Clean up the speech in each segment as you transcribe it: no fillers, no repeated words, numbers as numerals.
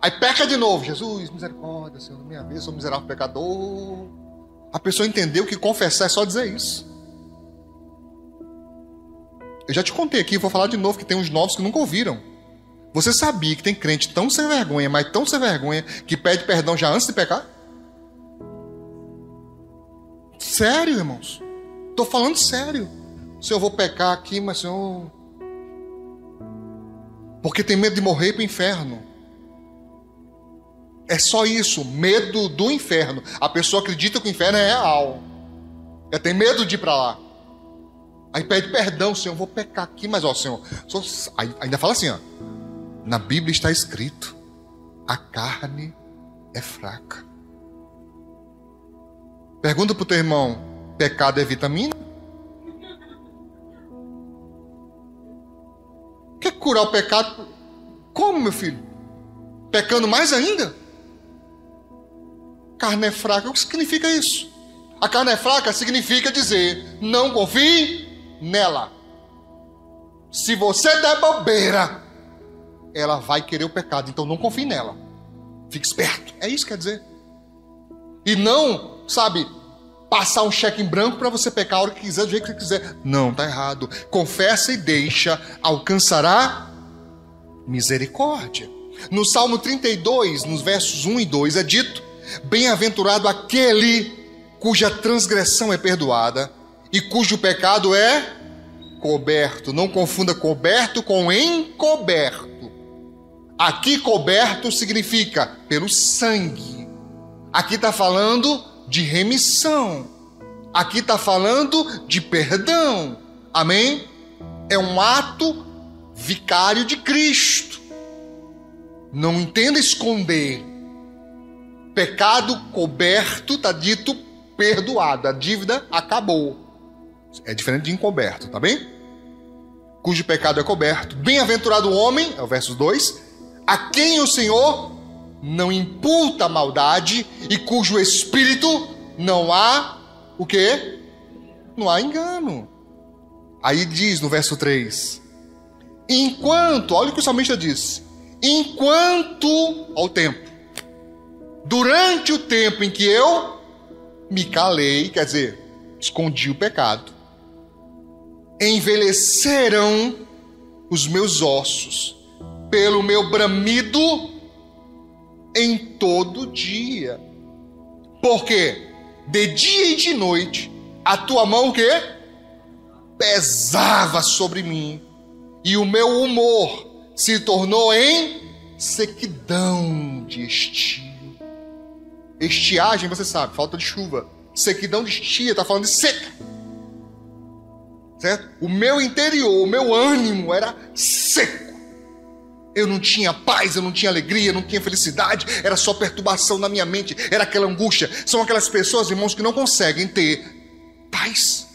Aí peca de novo. Jesus, misericórdia, Senhor, minha vez, sou miserável pecador. A pessoa entendeu que confessar é só dizer isso. Eu já te contei aqui, vou falar de novo, que tem uns novos que nunca ouviram. Você sabia que tem crente tão sem vergonha, mas tão sem vergonha, que pede perdão já antes de pecar? Sério, irmãos? Estou falando sério. Senhor, eu vou pecar aqui, mas Senhor... Porque tem medo de morrer para o inferno. É só isso, medo do inferno. A pessoa acredita que o inferno é real. Ela tem medo de ir para lá. Aí pede perdão, Senhor, eu vou pecar aqui, mas ó, Senhor... Aí ainda fala assim, ó. Na Bíblia está escrito, a carne é fraca. Pergunta para o teu irmão, pecado é vitamina? Quer curar o pecado? Como, meu filho? Pecando mais ainda? Carne é fraca, o que significa isso? A carne é fraca significa dizer, não confie nela. Se você der bobeira, ela vai querer o pecado, então não confie nela. Fique esperto, é isso que quer dizer. E não, sabe, passar um cheque em branco para você pecar a hora que quiser, do jeito que você quiser. Não, tá errado. Confessa e deixa, alcançará misericórdia. No Salmo 32, nos versos 1 e 2, é dito, bem-aventurado aquele cuja transgressão é perdoada e cujo pecado é coberto. Não confunda coberto com encoberto. Aqui coberto significa pelo sangue. Aqui está falando de remissão. Aqui está falando de perdão. Amém? É um ato vicário de Cristo. Não entenda esconder. Pecado coberto, está dito perdoado. A dívida acabou. É diferente de encoberto, tá bem? Cujo pecado é coberto. Bem-aventurado o homem, é o verso 2, a quem o Senhor não imputa maldade e cujo espírito não há o quê? Não há engano. Aí diz no verso 3, enquanto, olha o que o salmista diz, enquanto, ao tempo, durante o tempo em que eu me calei, quer dizer, escondi o pecado, envelheceram os meus ossos pelo meu bramido em todo dia. Porque de dia e de noite a tua mão o quê? Pesava sobre mim, e o meu humor se tornou em sequidão de estio. Estiagem, você sabe, falta de chuva. Sequidão de estia, está falando de seca. Certo? O meu interior, o meu ânimo era seco. Eu não tinha paz, eu não tinha alegria, eu não tinha felicidade. Era só perturbação na minha mente, era aquela angústia. São aquelas pessoas, irmãos, que não conseguem ter paz.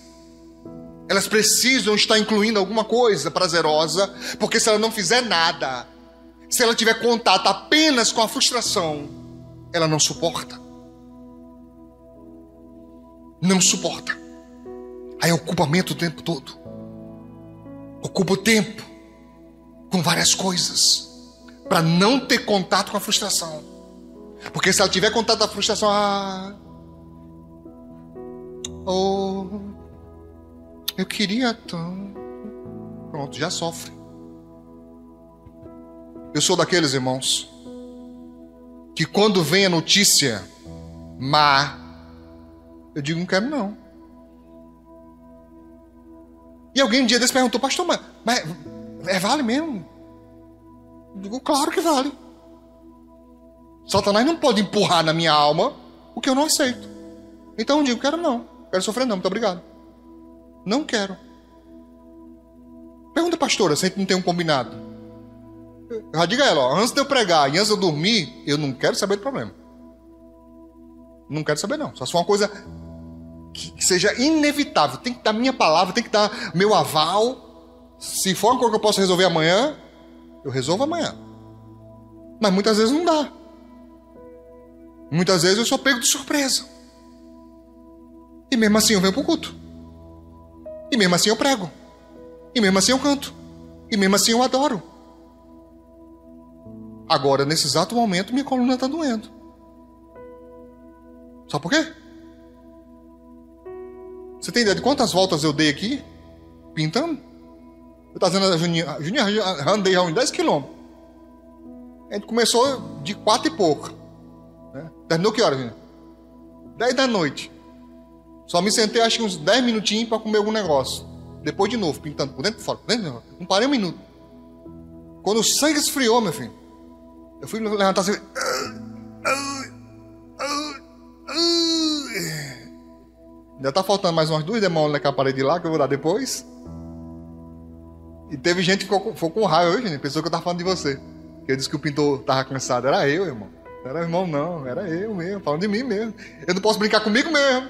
Elas precisam estar incluindo alguma coisa prazerosa, porque se ela não fizer nada, se ela tiver contato apenas com a frustração, ela não suporta. Não suporta. Aí ocupa a mente o tempo todo. Ocupa o tempo com várias coisas para não ter contato com a frustração. Porque se ela tiver contato com a frustração, eu queria tão... Pronto, já sofre. Eu sou daqueles, irmãos, que quando vem a notícia má, eu digo, não quero não. E alguém um dia desse perguntou, pastor, mas vale mesmo? Eu digo, claro que vale. Satanás não pode empurrar na minha alma o que eu não aceito. Então eu digo, quero não. Quero sofrer não, muito obrigado. Não quero. Pergunta, pastora, se a gente não tem um combinado. Eu já digo a ela, ó, antes de eu pregar e antes de eu dormir, eu não quero saber do problema. Não quero saber não. Só se for uma coisa que seja inevitável. Tem que dar minha palavra, tem que dar meu aval. Se for uma coisa que eu posso resolver amanhã, eu resolvo amanhã. Mas muitas vezes não dá. Muitas vezes eu sou pego de surpresa. E mesmo assim eu venho para o culto. E mesmo assim eu prego. E mesmo assim eu canto. E mesmo assim eu adoro. Agora, nesse exato momento, minha coluna está doendo. Sabe por quê? Você tem ideia de quantas voltas eu dei aqui? Pintando? Eu estava dizendo a Juninha, andei já uns 10 quilômetros. A gente começou de 4 e pouco. Né? Terminou que hora, Juninha? 10 da noite. Só me sentei acho que uns 10 minutinhos para comer algum negócio. Depois de novo, pintando por dentro e por fora. Por dentro, não parei um minuto. Quando o sangue esfriou, meu filho, eu fui levantar assim. Ainda tá faltando mais umas 2 demônios naquela parede lá, que eu vou dar depois. E teve gente que ficou com raiva, viu, gente? Pensou que eu tava falando de você. Que eu disse que o pintor tava cansado. Era eu, irmão. Não era irmão, não. Era eu mesmo, falando de mim mesmo. Eu não posso brincar comigo mesmo.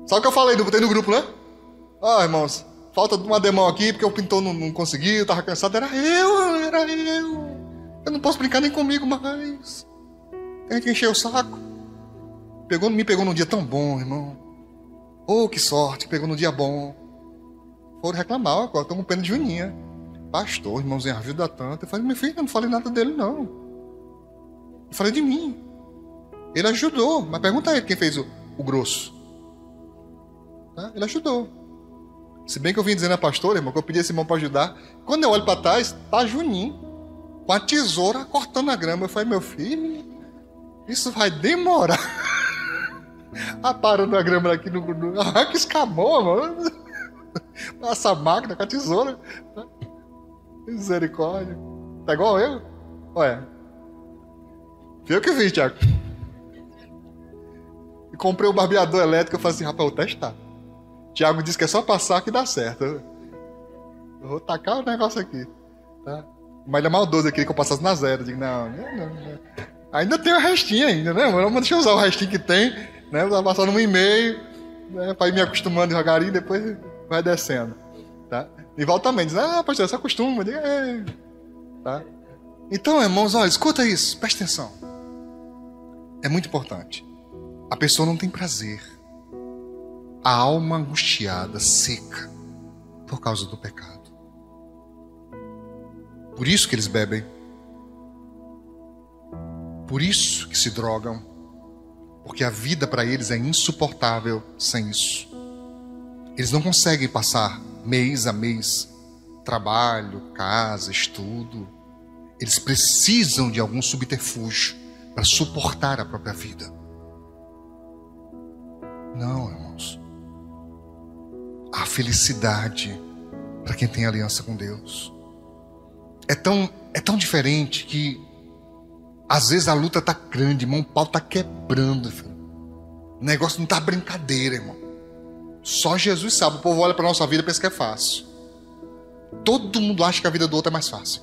Sabe o que eu falei? Botei no grupo, né? Ó, irmãos, falta uma demão aqui, porque o pintor não conseguiu, tava cansado. Era eu. Eu não posso brincar nem comigo mais. Tem que encher o saco. Me pegou num dia tão bom, irmão. Oh, que sorte, pegou num dia bom. Foram reclamar, agora estão com pena de Juninha. Pastor, irmãozinho, ajuda tanto. Eu falei, meu filho, eu não falei nada dele, não. Eu falei de mim. Ele ajudou, mas pergunta a ele quem fez o grosso. Tá? Ele ajudou. Se bem que eu vim dizendo a pastora, irmão, que eu pedi esse irmão para ajudar. Quando eu olho para trás, tá Juninho com a tesoura cortando a grama. Eu falei, meu filho, isso vai demorar. Parando a grama aqui no... que escamou, mano. Essa máquina com a tesoura. Misericórdia. Tá igual eu? Olha. Viu que eu vi, Tiago? E comprei o barbeador elétrico. Eu falei assim, rapaz, eu vou testar. Tiago disse que é só passar que dá certo. Eu vou tacar o negócio aqui. Tá? Mas ele é maldoso aqui que eu passasse na zero. Eu digo, não. Ainda tem o restinho ainda, né? Mas deixa eu usar o restinho que tem. Né? Vou passar no 1,5, né? Para ir me acostumando devagarinho, depois vai descendo. Tá? E volta também, diz, pastor, você acostuma. Digo, tá? Então, irmãos, olha, escuta isso, presta atenção. É muito importante. A pessoa não tem prazer. A alma angustiada, seca, por causa do pecado. Por isso que eles bebem. Por isso que se drogam. Porque a vida para eles é insuportável sem isso. Eles não conseguem passar mês a mês, trabalho, casa, estudo. Eles precisam de algum subterfúgio para suportar a própria vida. Não, irmãos. Há felicidade para quem tem aliança com Deus. É tão diferente que às vezes a luta tá grande, irmão, o pau tá quebrando, filho. O negócio não tá brincadeira, irmão. Só Jesus sabe. O povo olha pra nossa vida e pensa que é fácil. Todo mundo acha que a vida do outro é mais fácil.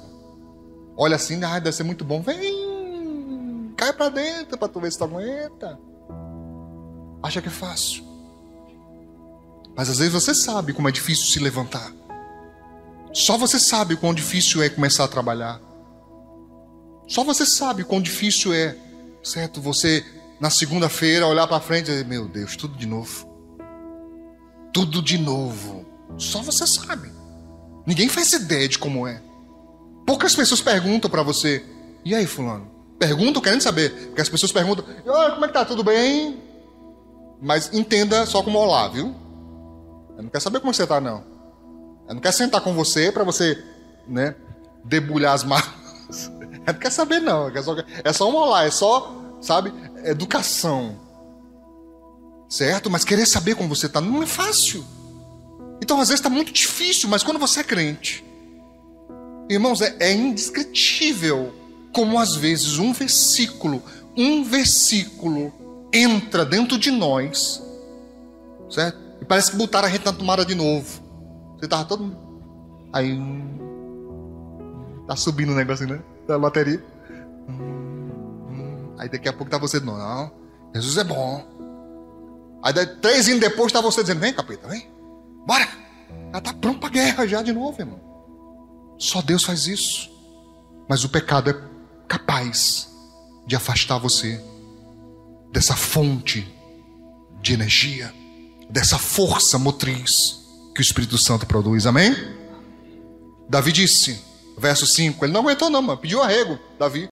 Olha assim, deve ser muito bom. Vem, cai pra dentro pra tu ver se tu aguenta. Acha que é fácil. Mas às vezes você sabe como é difícil se levantar. Só você sabe o quão difícil é começar a trabalhar. Só você sabe quão difícil é, certo? Você, na segunda-feira, olhar para frente e dizer, meu Deus, tudo de novo. Tudo de novo. Só você sabe. Ninguém faz ideia de como é. Poucas pessoas perguntam para você, e aí, fulano? Perguntam querendo saber. Porque as pessoas perguntam, como é que tá? Tudo bem? Mas entenda só como olá, viu? Eu não quero saber como você tá, não. Eu não quero sentar com você para você, né, debulhar as marcas. Não quer saber não, é só um olá, é só, sabe, educação, certo? Mas querer saber como você está não é fácil. Então às vezes está muito difícil, mas quando você é crente, irmãos, é indescritível como às vezes um versículo entra dentro de nós, certo? E parece que botaram a gente na tomada de novo. Você estava todo... Aí... Tá subindo o negócio, né? Da bateria. Aí daqui a pouco tá você dizendo, não, Jesus é bom. Aí 3 anos depois tá você dizendo, vem capeta, vem. Bora. Ela tá pronto pra guerra já de novo, irmão. Só Deus faz isso. Mas o pecado é capaz de afastar você dessa fonte de energia, dessa força motriz que o Espírito Santo produz, amém? Davi disse, Verso 5. Ele não aguentou não, mano. Pediu arrego, Davi.